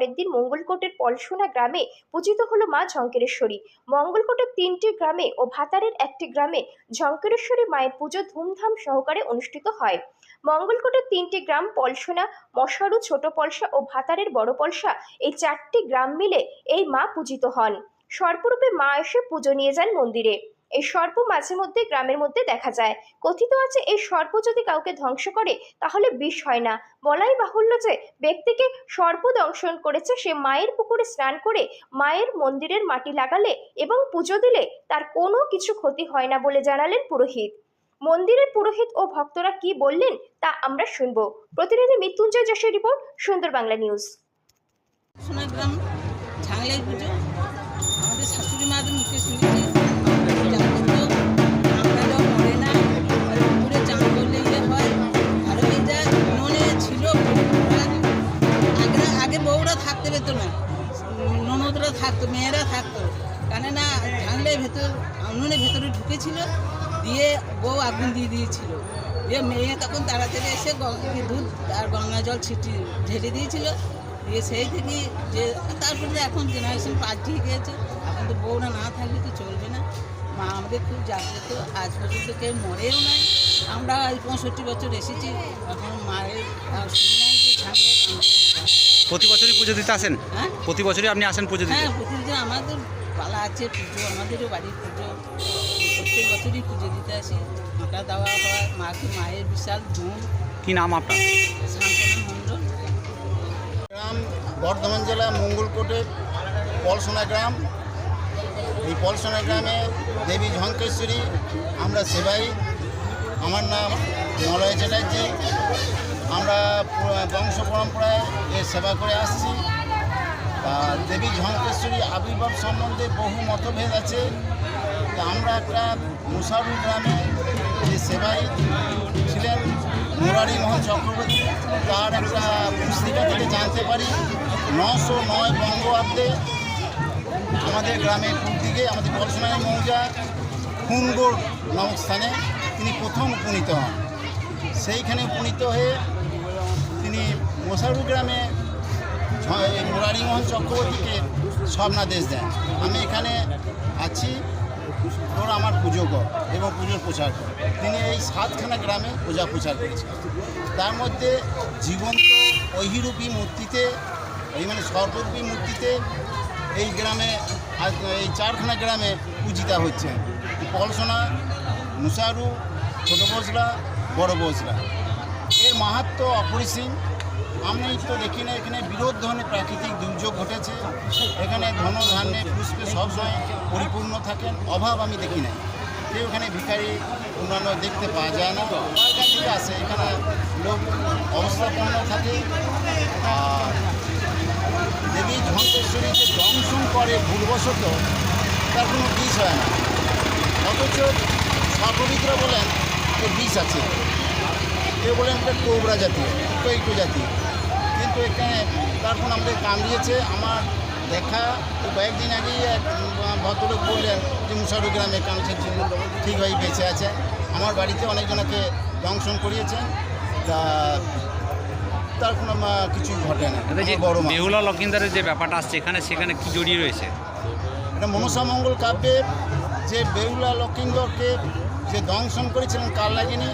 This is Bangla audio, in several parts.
পরের দিন মঙ্গলকোটের পলসোনা গ্রামে পূজিত হলো মা ঝঙ্কেরেশ্বরী। মঙ্গলকোটের 3টি গ্রামে ও ভাতারের একটি গ্রামে ঝঙ্কেরেশ্বরী মায়ের পুজো ধুমধাম সহকারে অনুষ্ঠিত হয়। মঙ্গলকোটের 3টি গ্রাম পলসোনা, মশারু, ছোট পলসা ও ভাতারের বড় পলসা, এই 4টি গ্রাম মিলে এই মা পূজিত হন। সর্পরূপে মা এসে পুজো নিয়ে যান মন্দিরে। এই সর্প মাঝে মধ্যে গ্রামের মধ্যে দেখা যায়। কথিত আছে এই সর্প যদি কাউকে ধ্বংস করে তাহলে বিষ হয় না। বলাই বাহুল্য যে ব্যক্তিকে সর্প দংশন করেছে সে মায়ের পুকুরে স্নান করে মায়ের মন্দিরের মাটি লাগালে এবং পুজো দিলে তার কোনো কিছু ক্ষতি হয় না বলে জানালেন পুরোহিত। মন্দিরের পুরোহিত ও ভক্তরা কি বললেন তা আমরা শুনবো। প্রতিনিধি মৃত্যুঞ্জয় যশের রিপোর্ট, সুন্দর বাংলা নিউজ। সোনাগ্রাম ঝাংলাই পুজো আমাদের শাশুড়ি মাদের মুখে শুনেছি। আগে বউরা থাকতে পেত না, ননদরা থাকতো, মেয়েরা থাকতো, কেননা ঝাংলাই উনুনের ভেতরে ঢুকেছিল, দিয়ে বউ আগুন দিয়ে দিয়েছিল। দিয়ে মেয়ে তখন তাড়াতাড়ি এসে দুধ আর গঙ্গা জল ঢেলে দিয়েছিল। দিয়ে সেই থেকে যে তারপরে এখন জেনারেশন পাল্টিয়ে গিয়েছে, এখন তো বউরা না থাকলে তো চলবে না। মা আমাদের খুব জাগ্রত, আজ পর্যন্ত কেউ মরেও নাই। আমরা 65 বছর এসেছি, এখন মায়ের প্রতি বছরই পুজো দিতে আসেন? হ্যাঁ, প্রতি বছরই আপনি আসেন পুজো দিতে? হ্যাঁ, প্রতিদিন আমাদের পালা আছে পুজো, আমাদেরও বাড়ির পুজো, প্রত্যেক বছরই পুজো দিতে আসি। মাটা দেওয়া হয় মাকে, মায়ের বিশাল ধুম। কি নাম আপনার? শান্তনা মণ্ডল। গ্রাম বর্ধমান জেলা মঙ্গলকোটের পলসোনা গ্রাম। এই পলসোনা গ্রামে দেবী ঝঙ্কেশ্বরী আমরা সেবাই। আমার নাম মলয় চ্যাটার্জি। আমরা বংশ পরম্পরায় এর সেবা করে আসছি। দেবী ঝঙ্কেশ্বরী আবির্ভাব সম্বন্ধে বহু মতভেদ আছে। তা আমরা একটা মুসারু গ্রামে যে সেবাই ছিলেন মুরারি মোহন চক্রবর্তী, তার একটা পুস্তিকা থেকে জানতে পারি 909 বঙ্গাব্দে আমাদের গ্রামের পূর্ব দিকে আমাদের পলসোনা মৌজা খুনগড় নামক স্থানে তিনি প্রথম উপনীত হন। সেইখানে উপনীত হয়ে তিনি মশারু গ্রামে মুরারি মোহন চক্রবর্তীকে স্বপ্নাদেশ দেন, আমি এখানে আছি, তোর আমার পুজো কর এবং পুজোর প্রচার কর। তিনি এই 7খানা গ্রামে পূজা প্রচার করেছেন। তার মধ্যে জীবন্ত ঐহিরূপী মূর্তিতে, মানে সর্বরূপী মূর্তিতে এই গ্রামে, এই 4খানা গ্রামে পূজিতা হচ্ছে। পলসোনা, মুসারু, ছোটো বসলা, বড় বসলা। এর মাহাত্ম্য অপরিসীম। আমি তো দেখি না এখানে বিরোধ ধরনের প্রাকৃতিক দুর্যোগ ঘটেছে। এখানে ধনধান্যে পুষ্পে সবসময় পরিপূর্ণ থাকেন, অভাব আমি দেখি না। কেউ এখানে ভিখারি অন্যান্য দেখতে পাওয়া যায় না। বাইরে থেকে আসে, এখানে লোক অবস্থাপন্ন থাকে। আর দেবী ঝঙ্কেশ্বরীকে দংশন করে ভুলবশত, তার কোনো বিষ হয় না। অথচ সর্ববিদরা বলেন যে বিষ আছে, কেউ বলেন এটা কোবরা জাতীয়, কৈটো জাতীয়। কিন্তু এখানে তারপর আমাদের কামড়িয়েছে। আমার দেখা কয়েকদিন আগেই এক ভদ্রলোক বললেন যে মুসারু গ্রামে কামড়েছে, ঠিকভাবে বেঁচে আছে। আমার বাড়িতে অনেকজনকে দংশন করিয়েছেন, তা তার কোনো কিছুই ঘটে না। বড় বেহুলা লক্ষিন্দারের যে ব্যাপারটা আসছে এখানে, সেখানে কি জড়িয়ে রয়েছে? এটা মনসা মঙ্গল কাব্যের যে বেহুলা লক্ষিন্দরকে যে দংশন করেছিলেন কালনাগিনী,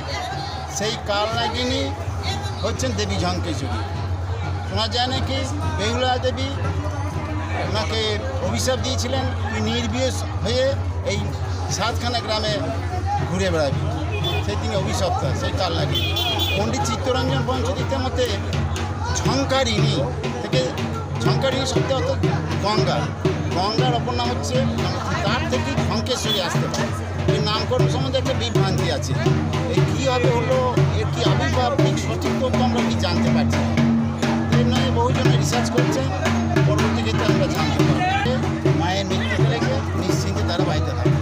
সেই কালনাগিনী হচ্ছেন দেবী ঝঙ্কেশ্বরী। শোনা যায় নাকি বেহুলা দেবী ওনাকে অভিশাপ দিয়েছিলেন, তুই নির্বিয়ে হয়ে এই 7খানা গ্রামে ঘুরে বেড়াবি। সেই তিনি অভিশপ্ত, সেই কালনাগিনী। পণ্ডিত চিত্তরঞ্জন পঞ্চতীর্থের মতে ঝঙ্কারিণী থেকে, ঝঙ্কারিণী শব্দ অর্থাৎ গঙ্গা, গঙ্গার অপর নাম হচ্ছে, তার থেকে ঝঙ্কেশ্বরী আসতে পারে। এই নামকরণ সম্বন্ধে একটা বিভ্রান্তি আছে। এই কীভাবে হলো, এর কী আবির্ভাব, ঠিক সঠিক তথ্য আমরা কি জানতে পারছি না। এর নয় বহুজনে রিসার্চ করছে, পরবর্তী ক্ষেত্রে আমরা জানতে পারবো। মায়ের মৃত্যু লেগে নিশ্চিন্তে তারা বাড়িতে থাকে।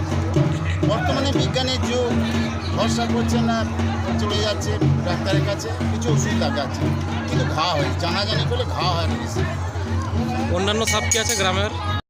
বর্তমানে বিজ্ঞানের যুগ, ভরসা করছে না, চলে যাচ্ছে ডাক্তারের কাছে, কিছু ওষুধ লাগাচ্ছে, কিন্তু ঘা হয়, জানাজানি করলে ঘা হয় বেশি। অন্যান্য সাপ কি আছে গ্রামের?